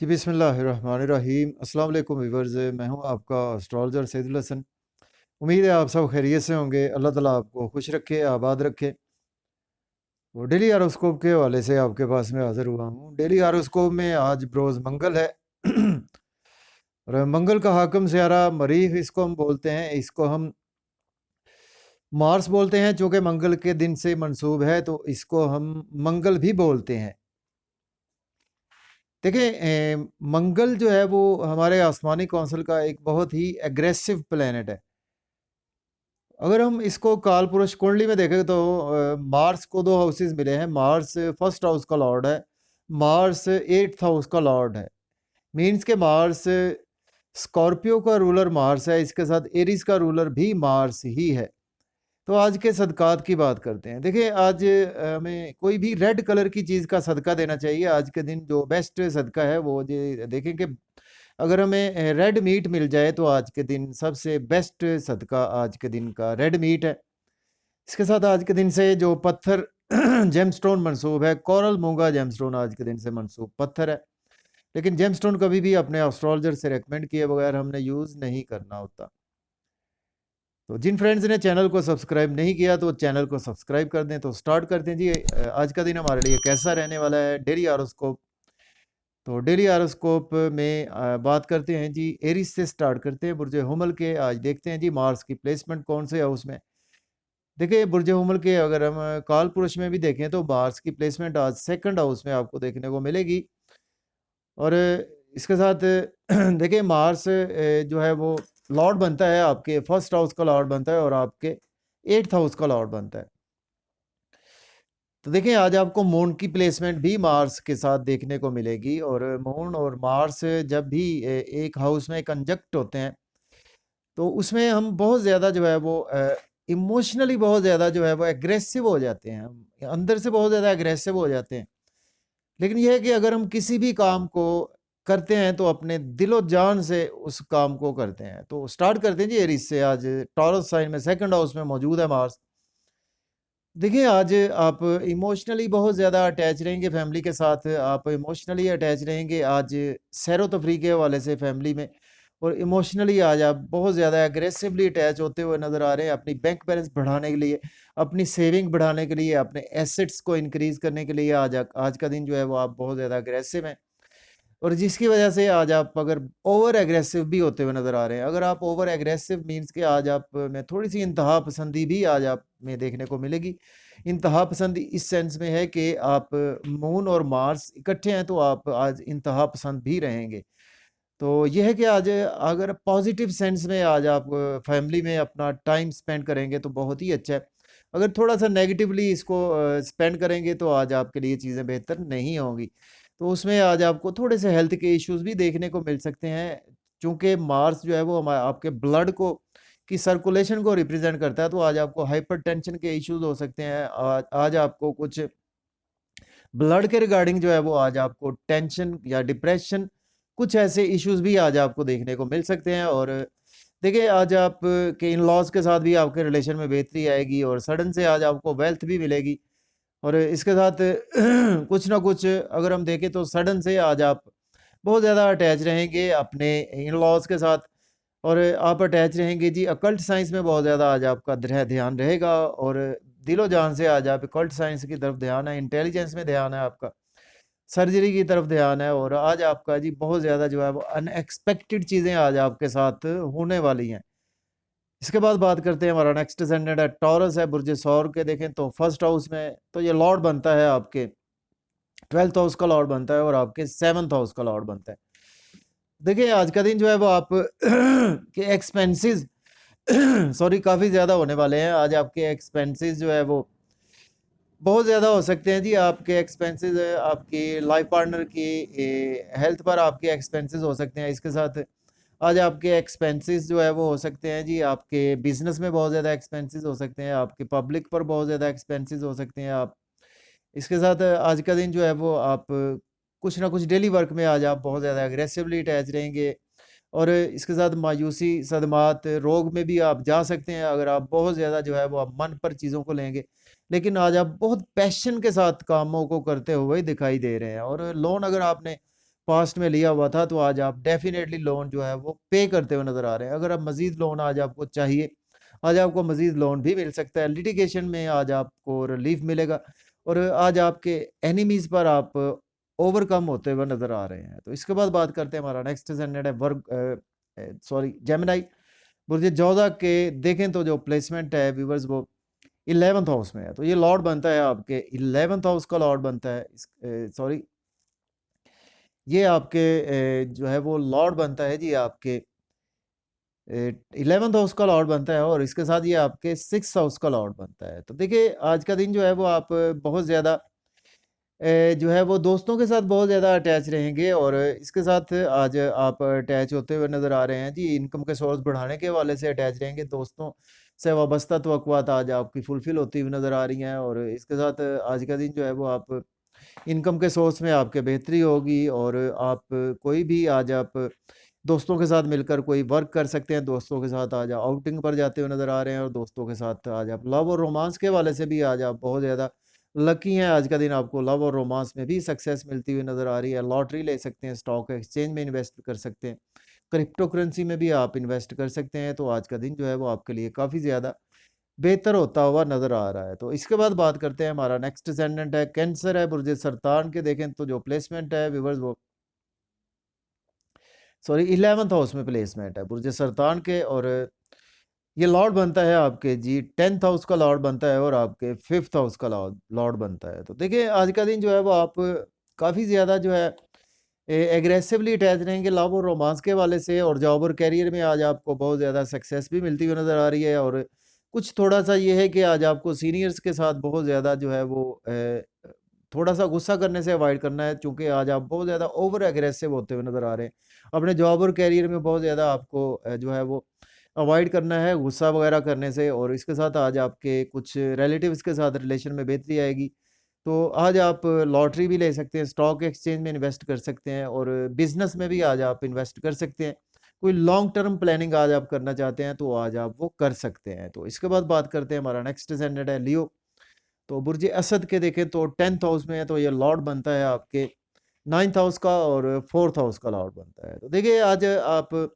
जी बिस्मिल्लाहिर्रहमानिर्रहीम। अस्सलाम वालेकुम व्यूअर्स, मैं हूं आपका एस्ट्रोलॉजर सैदुल हसन। उम्मीद है आप सब खैरियत से होंगे। अल्लाह ताला आपको खुश रखे, आबाद रखे। वो डेली हारोस्कोप के हवाले से आपके पास में हाजिर हुआ हूं। डेली हारोस्कोप में आज बरोज़ मंगल है और मंगल का हाकम सियारा मरीख इसको हम बोलते हैं। इसको हम मार्स बोलते हैं, चूँकि मंगल के दिन से मंसूब है तो इसको हम मंगल भी बोलते हैं। देखिए, मंगल जो है वो हमारे आसमानी कौंसिल का एक बहुत ही एग्रेसिव प्लैनेट है। अगर हम इसको काल पुरुष कुंडली में देखें तो मार्स को 2 हाउसेस मिले हैं। मार्स फर्स्ट हाउस का लॉर्ड है, मार्स 8th हाउस का लॉर्ड है। मीन्स के मार्स स्कॉर्पियो का रूलर मार्स है, इसके साथ एरीज का रूलर भी मार्स ही है। तो आज के सदक़ात की बात करते हैं। देखिए, आज हमें कोई भी रेड कलर की चीज़ का सदका देना चाहिए। आज के दिन जो बेस्ट सदका है वो ये देखें कि अगर हमें रेड मीट मिल जाए तो आज के दिन सबसे बेस्ट सदका आज के दिन का रेड मीट है। इसके साथ आज के दिन से जो पत्थर जेमस्टोन मंसूब है, कोरल मूंगा जेमस्टोन आज के दिन से मंसूब पत्थर है। लेकिन जेमस्टोन कभी भी अपने एस्ट्रोलॉजर से रेकमेंड किए बगैर हमने यूज़ नहीं करना होता। तो जिन फ्रेंड्स ने चैनल को सब्सक्राइब नहीं किया तो चैनल को सब्सक्राइब कर दें। तो स्टार्ट करते हैं जी। आज का दिन हमारे लिए कैसा रहने वाला है, डेली हारोस्कोप। तो डेली हारोस्कोप में बात करते हैं जी, एरीज से स्टार्ट करते हैं, बुर्ज हुमल के। आज देखते हैं जी मार्स की प्लेसमेंट कौन से हाउस में। देखिए, बुर्ज हुमल के अगर हम काल पुरुष में भी देखें तो मार्स की प्लेसमेंट आज सेकंड हाउस में आपको देखने को मिलेगी। और इसके साथ देखिए मार्स जो है वो लॉर्ड बनता है, आपके फर्स्ट हाउस का लॉर्ड बनता है और आपके 8th हाउस का लॉर्ड बनता है। तो देखिए, आज आपको मून की प्लेसमेंट भी मार्स के साथ देखने को मिलेगी। और मून और मार्स जब भी एक हाउस में कंजक्ट होते हैं तो उसमें हम बहुत ज़्यादा जो है वो इमोशनली बहुत ज़्यादा जो है वो एग्रेसिव हो जाते हैं। हम अंदर से बहुत ज़्यादा एग्रेसिव हो जाते हैं। लेकिन यह है कि अगर हम किसी भी काम को करते हैं तो अपने दिलो जान से उस काम को करते हैं। तो स्टार्ट करते हैं जी एरीज से। आज टॉरस साइन में सेकंड हाउस में मौजूद है मार्स। देखिए, आज आप इमोशनली बहुत ज़्यादा अटैच रहेंगे फैमिली के साथ। आप इमोशनली अटैच रहेंगे आज सैरो-तफरीह के हवाले से फैमिली में। और इमोशनली आज आप बहुत ज़्यादा एग्रेसिवली अटैच होते हुए नज़र आ रहे हैं अपनी बैंक बैलेंस बढ़ाने के लिए, अपनी सेविंग बढ़ाने के लिए, अपने एसेट्स को इंक्रीज़ करने के लिए। आज का दिन जो है वो आप बहुत ज़्यादा एग्रेसिव हैं। और जिसकी वजह से आज आप अगर ओवर एग्रेसिव भी होते हुए नज़र आ रहे हैं। अगर आप ओवर एग्रेसिव मीन्स कि आज आप में थोड़ी-सी इंतहा पसंदी भी आज आप में देखने को मिलेगी। इंतहा पसंदी इस सेंस में है कि आप मून और मार्स इकट्ठे हैं तो आप आज इंतहा पसंद भी रहेंगे। तो ये है कि आज अगर पॉज़िटिव सेंस में आज आप फैमिली में अपना टाइम स्पेंड करेंगे तो बहुत ही अच्छा है। अगर थोड़ा-सा नेगेटिवली इसको स्पेंड करेंगे तो आज आपके लिए चीज़ें बेहतर नहीं होंगी। तो उसमें आज आपको थोड़े से हेल्थ के इश्यूज़ भी देखने को मिल सकते हैं। चूँकि मार्स जो है वो आपके ब्लड को की सर्कुलेशन को रिप्रेज़ेंट करता है, तो आज आपको हाइपरटेंशन के इश्यूज़ हो सकते हैं। आज आपको कुछ ब्लड के रिगार्डिंग जो है वो आज आपको टेंशन या डिप्रेशन, कुछ ऐसे इश्यूज़ भी आज आपको देखने को मिल सकते हैं। और देखिए, आज आप के इन-लॉज़ के साथ भी आपके रिलेशन में बेहतरी आएगी और सडन से आज आपको वेल्थ भी मिलेगी। और इसके साथ कुछ ना कुछ अगर हम देखें तो सडन से आज आप बहुत ज़्यादा अटैच रहेंगे अपने इन-लॉज़ के साथ। और आप अटैच रहेंगे जी अकल्ट साइंस में बहुत ज़्यादा आज आपका ध्यान रहेगा। और दिलो-जान से आज आप अकल्ट साइंस की तरफ ध्यान है, इंटेलिजेंस में ध्यान है आपका, सर्जरी की तरफ ध्यान है। और आज आपका जी बहुत ज़्यादा जो है वो अनएक्सपेक्टेड चीज़ें आज आपके साथ होने वाली हैं। इसके बाद बात करते हैं, हमारा नेक्स्ट असेंडेंट है टॉरस है, बुर्ज सौर के देखें तो फर्स्ट हाउस में तो ये लॉर्ड बनता है, आपके 12th हाउस का लॉर्ड बनता है और आपके 7th हाउस का लॉर्ड बनता है। देखिए, आज का दिन जो है वो आप के एक्सपेंसेस सॉरी काफ़ी ज़्यादा होने वाले हैं। आज आपके एक्सपेंसेस जो है वो बहुत ज़्यादा हो सकते हैं जी। आपके एक्सपेंसेस आपकी लाइफ पार्टनर की हेल्थ पर आपके एक्सपेंसेस हो सकते हैं। इसके साथ आज आपके एक्सपेंसेस जो है वो हो सकते हैं जी, आपके बिज़नेस में बहुत ज़्यादा एक्सपेंसेस हो सकते हैं, आपके पब्लिक पर बहुत ज़्यादा एक्सपेंसेस हो सकते हैं। आप इसके साथ आज का दिन जो है वो आप कुछ ना कुछ डेली वर्क में आज आप बहुत ज़्यादा एग्रेसिवली अटैच रहेंगे। और इसके साथ मायूसी, सदमात, रोग में भी आप जा सकते हैं अगर आप बहुत ज़्यादा जो है वो आप मन पर चीज़ों को लेंगे। लेकिन आज आप बहुत पैशन के साथ कामों को करते हुए दिखाई दे रहे हैं। और लोन अगर आपने पास्ट में लिया हुआ था, तो आज आप डेफिनेटली लोन जो है वो पे करते हुए नज़र आ रहे हैं। अगर अब मज़ीद लोन आज आपको चाहिए, आज आपको मज़ीद लोन भी मिल सकता है। लिटिगेशन में आज आपको रिलीफ मिलेगा और आज आपके एनिमीज़ पर आप ओवरकम होते हुए नज़र आ रहे हैं। तो इसके बाद बात करते हैं, हमारा नेक्स्ट ascendant है जेमिनी। बुर्ज जोधा के देखें तो जो प्लेसमेंट है व्यूवर्स वो 11th हाउस में है। तो ये लॉर्ड बनता है आपके 11th हाउस का लॉर्ड बनता है, सॉरी ये आपके जो है वो लॉर्ड बनता है जी आपके 11th हाउस का लॉर्ड बनता है और इसके साथ ये आपके 6th हाउस का लॉर्ड बनता है। तो देखिए आज का दिन जो है वो आप बहुत ज़्यादा जो है वो दोस्तों के साथ बहुत ज़्यादा अटैच रहेंगे और इसके साथ आज आप अटैच होते हुए नज़र आ रहे हैं जी। इनकम के सोर्स बढ़ाने के हवाले से अटैच रहेंगे, दोस्तों से वाबस्ता तवक्कुआत आज आपकी फुलफिल होती हुई नज़र आ रही हैं और इसके साथ आज का दिन जो है वो आप इनकम के सोर्स में आपके बेहतरी होगी और आप कोई भी आज आप दोस्तों के साथ मिलकर कोई वर्क कर सकते हैं। दोस्तों के साथ आज आउटिंग पर जाते हुए नज़र आ रहे हैं और दोस्तों के साथ आज आप लव और रोमांस के हवाले से भी आज आप बहुत ज़्यादा लकी हैं। आज का दिन आपको लव और रोमांस में भी सक्सेस मिलती हुई नज़र आ रही है। लॉटरी ले सकते हैं, स्टॉक एक्सचेंज में इन्वेस्ट कर सकते हैं, क्रिप्टो करेंसी में भी आप इन्वेस्ट कर सकते हैं। तो आज का दिन जो है वो आपके लिए काफ़ी ज़्यादा बेहतर होता हुआ नज़र आ रहा है। तो इसके बाद बात करते हैं, हमारा नेक्स्ट ascendant है कैंसर है। बुर्ज सरतान के देखें तो जो प्लेसमेंट है व्यूअर्स वो 11th हाउस में प्लेसमेंट है बुर्ज सरतान के और ये लॉर्ड बनता है आपके जी 10th हाउस का लॉर्ड बनता है और आपके 5th हाउस का लॉर्ड बनता है। तो देखिए आज का दिन जो है वो आप काफ़ी ज़्यादा जो है एग्रेसिवली अटैच रहेंगे लव और रोमांस के वाले से और जॉब और कैरियर में आज आपको बहुत ज़्यादा सक्सेस भी मिलती हुई नज़र आ रही है। और कुछ थोड़ा सा ये है कि आज आपको सीनियर्स के साथ बहुत ज़्यादा जो है वो थोड़ा सा गुस्सा करने से अवॉइड करना है, चूँकि आज आप बहुत ज़्यादा ओवर एग्रेसिव होते हुए नज़र आ रहे हैं। अपने जॉब और कैरियर में बहुत ज़्यादा आपको जो है वो अवॉइड करना है गुस्सा वगैरह करने से और इसके साथ आज आपके कुछ रिलेटिव्स के साथ रिलेशन में बेहतरी आएगी। तो आज आप लॉटरी भी ले सकते हैं, स्टॉक एक्सचेंज में इन्वेस्ट कर सकते हैं और बिज़नेस में भी आज आप इन्वेस्ट कर सकते हैं। कोई लॉन्ग टर्म प्लानिंग आज आप करना चाहते हैं तो आज आप वो कर सकते हैं। तो इसके बाद बात करते हैं, हमारा नेक्स्ट ascendant है लियो। तो बुर्ज असद के देखें तो 10th हाउस में है, तो ये लॉर्ड बनता है आपके 9th हाउस का और 4th हाउस का लॉर्ड बनता है। तो देखिए आज आप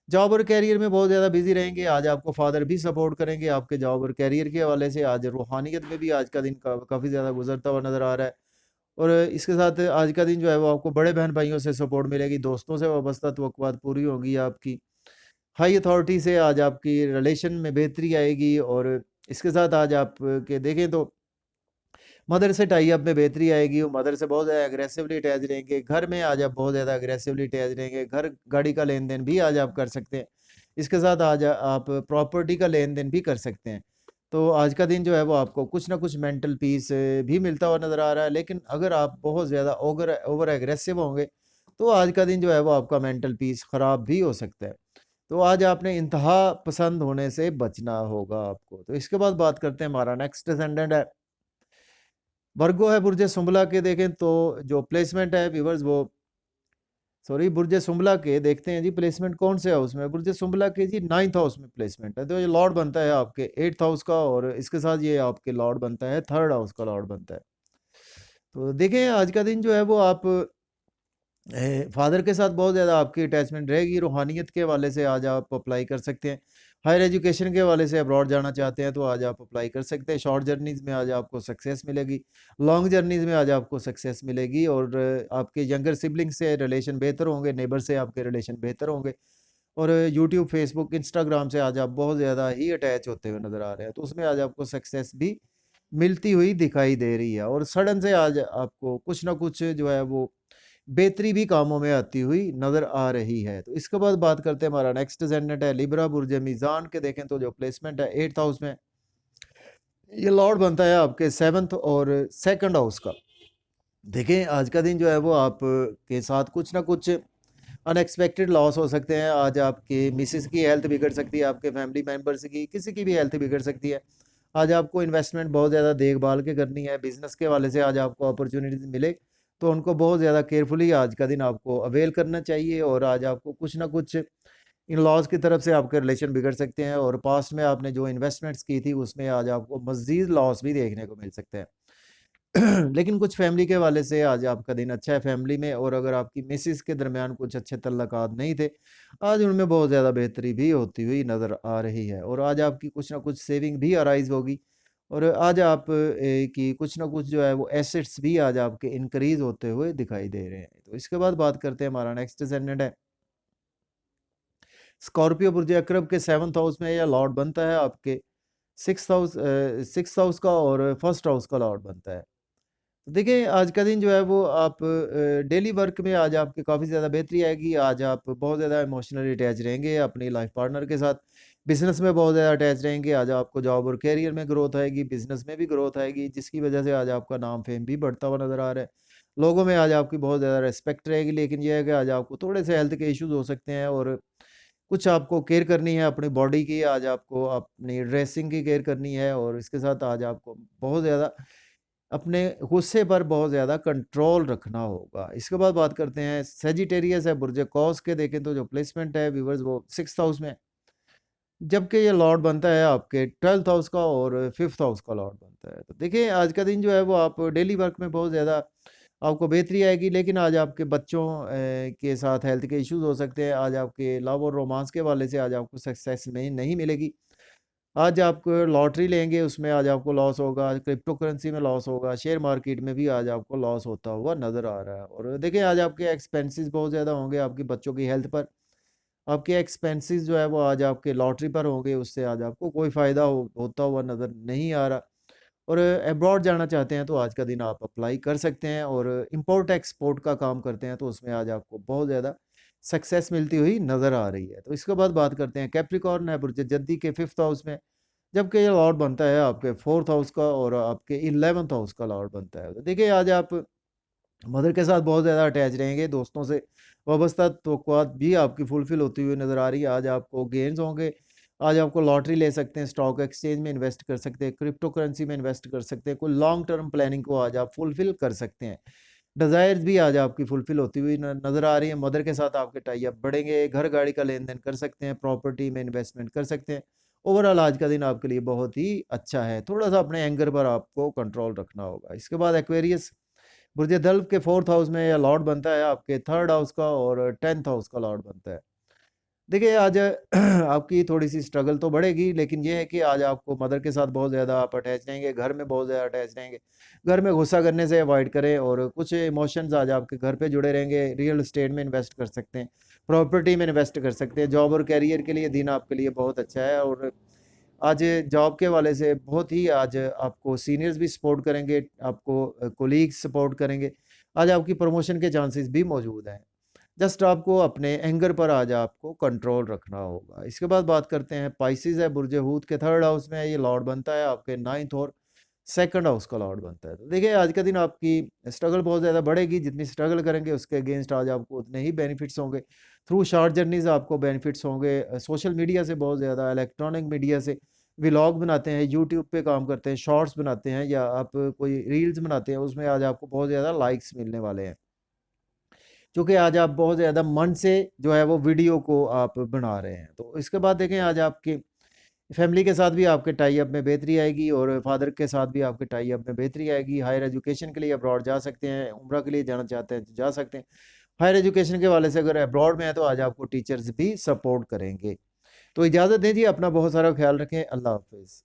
जॉब और कैरियर में बहुत ज़्यादा बिजी रहेंगे। आज आपको फादर भी सपोर्ट करेंगे आपके जॉब और कैरियर के हवाले से। आज रूहानियत में भी आज का दिन काफ़ी ज़्यादा गुजरता हुआ नज़र आ रहा है और इसके साथ आज का दिन जो है वो आपको बड़े बहन भाइयों से सपोर्ट मिलेगी, दोस्तों से वाबस्ता तवक्कुआत पूरी होगी आपकी, हाई अथॉरिटी से आज आपकी रिलेशन में बेहतरी आएगी और इसके साथ आज आप के देखें तो मदर से टाई अप में बेहतरी आएगी और मदर से बहुत ज़्यादा एग्रेसिवली अटैच रहेंगे। घर में आज आप बहुत ज़्यादा एग्रेसिवली अटैच रहेंगे। घर गाड़ी का लेन देन भी आज आप कर सकते हैं। इसके साथ आज आप प्रॉपर्टी का लेन देन भी कर सकते हैं। तो आज का दिन जो है वो आपको कुछ ना कुछ मेंटल पीस भी मिलता हुआ नज़र आ रहा है। लेकिन अगर आप बहुत ज़्यादा ओवर एग्रेसिव होंगे तो आज का दिन जो है वो आपका मेंटल पीस ख़राब भी हो सकता है। तो आज आपने इंतहा पसंद होने से बचना होगा आपको। तो इसके बाद बात करते हैं, हमारा नेक्स्ट ascendant है वर्गो है। बुर्ज सुंबला के देखें तो जो प्लेसमेंट है व्यूवर्स वो बुर्ज सुंबला के देखते हैं जी प्लेसमेंट कौन से हाउस में। बुर्ज सुंबला के जी 9th हाउस में प्लेसमेंट है, तो ये लॉर्ड बनता है आपके 8th हाउस का और इसके साथ ये आपके लॉर्ड बनता है 3rd हाउस का लॉर्ड बनता है। तो देखें आज का दिन जो है वो आप फादर के साथ बहुत ज़्यादा आपकी अटैचमेंट रहेगी। रूहानियत के हवाले से आज आप अप्लाई कर सकते हैं। हायर एजुकेशन के हवाले से अब्रॉड जाना चाहते हैं तो आज आप अप्लाई कर सकते हैं। शॉर्ट जर्नीज़ में आज आपको सक्सेस मिलेगी, लॉन्ग जर्नीज़ में आज आपको सक्सेस मिलेगी और आपके यंगर सिबलिंग से रिलेशन बेहतर होंगे, नेबर से आपके रिलेशन बेहतर होंगे और यूट्यूब, फेसबुक, इंस्टाग्राम से आज आप बहुत ज़्यादा ही अटैच होते हुए नज़र आ रहे हैं। तो उसमें आज आपको सक्सेस भी मिलती हुई दिखाई दे रही है और सडन से आज आपको कुछ ना कुछ जो है वो बेहतरी भी कामों में आती हुई नज़र आ रही है। तो इसके बाद बात करते हैं, हमारा नेक्स्ट ascendant है लिब्रा। बुर्ज मीज़ान के देखें तो जो प्लेसमेंट है 8th हाउस में, ये लॉर्ड बनता है आपके 7th और 2nd हाउस का। देखें आज का दिन जो है वो आप के साथ कुछ ना कुछ अनएक्सपेक्टेड लॉस हो सकते हैं। आज आपके मिसेस की हेल्थ बिगड़ सकती है, आपके फैमिली मेम्बर्स की किसी की भी हेल्थ बिगड़ सकती है। आज आपको इन्वेस्टमेंट बहुत ज़्यादा देखभाल के करनी है। बिज़नेस के हवाले से आज आपको अपॉर्चुनिटीज़ मिले तो उनको बहुत ज़्यादा केयरफुली आज का दिन आपको अवेल करना चाहिए और आज आपको कुछ ना कुछ इन लॉज की तरफ से आपके रिलेशन बिगड़ सकते हैं और पास्ट में आपने जो इन्वेस्टमेंट्स की थी उसमें आज आपको मज़ीद लॉस भी देखने को मिल सकते हैं। लेकिन कुछ फैमिली के हवाले से आज आपका दिन अच्छा है फैमिली में, और अगर आपकी मिसेस के दरमियान कुछ अच्छे तल्लुकात नहीं थे, आज उनमें बहुत ज़्यादा बेहतरी भी होती हुई नज़र आ रही है, और आज आपकी कुछ ना कुछ सेविंग भी अराइज़ होगी, और आज आप की कुछ ना कुछ जो है वो एसेट्स भी आज आपके इंक्रीज़ होते हुए दिखाई दे रहे हैं। तो इसके बाद बात करते हैं, हमारा नेक्स्ट असेंडेंट है स्कॉर्पियो। बुर्ज अकरब के 7th हाउस में यह लॉर्ड बनता है आपके 6th हाउस का, और फर्स्ट हाउस का लॉर्ड बनता है। तो देखिए आज का दिन जो है वो आप डेली वर्क में आज आपकी काफ़ी ज़्यादा बेहतरी आएगी। आज आप बहुत ज़्यादा इमोशनली अटैच रहेंगे अपनी लाइफ पार्टनर के साथ। बिज़नेस में बहुत ज़्यादा अटैच रहेंगे। आज आपको जॉब और करियर में ग्रोथ आएगी, बिज़नेस में भी ग्रोथ आएगी, जिसकी वजह से आज आपका नाम फेम भी बढ़ता हुआ नज़र आ रहा है। लोगों में आज आपकी बहुत ज़्यादा रिस्पेक्ट रहेगी, लेकिन ये है कि आज आपको थोड़े से हेल्थ के इश्यूज़ हो सकते हैं, और कुछ आपको केयर करनी है अपनी बॉडी की, आज आपको अपनी ड्रेसिंग की केयर करनी है, और इसके साथ आज आपको बहुत ज़्यादा अपने गुस्से पर बहुत ज़्यादा कंट्रोल रखना होगा। इसके बाद बात करते हैं, सजिटेरियस है बुर्ज कौस के, देखें तो जो प्लेसमेंट है व्यूअर्स वो 6th हाउस में है। जबकि ये लॉर्ड बनता है आपके 12th हाउस का, और 5th हाउस का लॉर्ड बनता है। तो देखिए आज का दिन जो है वो आप डेली वर्क में बहुत ज़्यादा आपको बेहतरी आएगी, लेकिन आज आपके बच्चों के साथ हेल्थ के इश्यूज़ हो सकते हैं। आज आपके लव और रोमांस के हवाले से आज आपको सक्सेस नहीं मिलेगी। आज आप लॉटरी लेंगे, उसमें आज आपको लॉस होगा, क्रिप्टो करेंसी में लॉस होगा, शेयर मार्केट में भी आज आपको लॉस होता हुआ नज़र आ रहा है। और देखिए आज आपके एक्सपेंसेस बहुत ज़्यादा होंगे आपके बच्चों की हेल्थ पर। आपके एक्सपेंसेस जो है वो आज आपके लॉटरी पर होंगे, उससे आज आपको कोई फ़ायदा होता हुआ नज़र नहीं आ रहा। और अब्रॉड जाना चाहते हैं तो आज का दिन आप अप्लाई कर सकते हैं, और इम्पोर्ट एक्सपोर्ट का काम करते हैं तो उसमें आज आपको बहुत ज़्यादा सक्सेस मिलती हुई नज़र आ रही है। तो इसके बाद बात करते हैं, कैप्रिकॉर्न है बुर्ज जद्दी के 5th हाउस में, जबकि ये लॉर्ड बनता है आपके 4th हाउस का, और आपके 11th हाउस का लॉर्ड बनता है। तो देखिए आज आप मदर के साथ बहुत ज़्यादा अटैच रहेंगे, दोस्तों से वाबस्ता तवक्कुआत भी आपकी फुलफ़िल होती हुई नज़र आ रही है। आज आपको गेन्स होंगे, आज आपको लॉटरी ले सकते हैं, स्टॉक एक्सचेंज में इन्वेस्ट कर सकते हैं, क्रिप्टो करेंसी में इन्वेस्ट कर सकते हैं, कोई लॉन्ग टर्म प्लानिंग को आज आप फुलफ़िल कर सकते हैं। डिज़ायर्स भी आज आपकी फुलफ़िल होती हुई न नज़र आ रही है। मदर के साथ आपके टाई अप बढ़ेंगे, घर-गाड़ी का लेन-देन कर सकते हैं, प्रॉपर्टी में इन्वेस्टमेंट कर सकते हैं। ओवरऑल आज का दिन आपके लिए बहुत ही अच्छा है। थोड़ा-सा अपने एंगर पर आपको कंट्रोल रखना होगा। इसके बाद एक्वेरियस बुर्ज दल्व के 4th हाउस में या लॉर्ड बनता है आपके 3rd हाउस का, और 10th हाउस का लॉर्ड बनता है। देखिए आज आपकी थोड़ी-सी स्ट्रगल तो बढ़ेगी, लेकिन ये है कि आज आपको मदर के साथ बहुत ज़्यादा आप अटैच रहेंगे, घर में बहुत ज़्यादा अटैच रहेंगे। घर में गुस्सा करने से अवॉइड करें, और कुछ इमोशंस आज आपके घर पे जुड़े रहेंगे। रियल एस्टेट में इन्वेस्ट कर सकते हैं, प्रॉपर्टी में इन्वेस्ट कर सकते हैं। जॉब और करियर के लिए दिन आपके लिए बहुत अच्छा है, और आज जॉब के हवाले से बहुत ही आज आपको सीनियर्स भी सपोर्ट करेंगे, आपको कोलीग्स सपोर्ट करेंगे। आज आपकी प्रमोशन के चांसेस भी मौजूद हैं। जस्ट आपको अपने एंगर पर आज आपको कंट्रोल रखना होगा। इसके बाद बात करते हैं, पाइसेस है बुर्ज हूत के 3rd हाउस में, ये लॉर्ड बनता है आपके 9th और 2nd हाउस का लॉर्ड बनता है। तो देखिए आज का दिन आपकी स्ट्रगल बहुत ज़्यादा बढ़ेगी, जितनी स्ट्रगल करेंगे उसके अगेंस्ट आज आपको उतने ही बेनिफिट्स होंगे। थ्रू शॉर्ट जर्नीज़ आपको बेनिफिट्स होंगे। सोशल मीडिया से बहुत ज़्यादा, इलेक्ट्रॉनिक मीडिया से व्लॉग बनाते हैं, यूट्यूब पे काम करते हैं, शॉर्ट्स बनाते हैं, या आप कोई रील्स बनाते हैं, उसमें आज आपको बहुत ज़्यादा लाइक्स मिलने वाले हैं। चूँकि आज आप बहुत ज़्यादा मन से जो है वो वीडियो को आप बना रहे हैं। तो इसके बाद देखें, आज आपकी फैमिली के साथ भी आपके टाई अप में बेहतरी आएगी, और फादर के साथ भी आपके टाई अप में बेहतरी आएगी। हायर एजुकेशन के लिए अब्रॉड जा सकते हैं, उम्रा के लिए जाना चाहते हैं तो जा सकते हैं। हायर एजुकेशन के हवाले से अगर अब्रॉड में है तो आज आपको टीचर्स भी सपोर्ट करेंगे। तो इजाज़त दीजिए, अपना बहुत सारा ख्याल रखें। अल्लाह हाफ़िज़।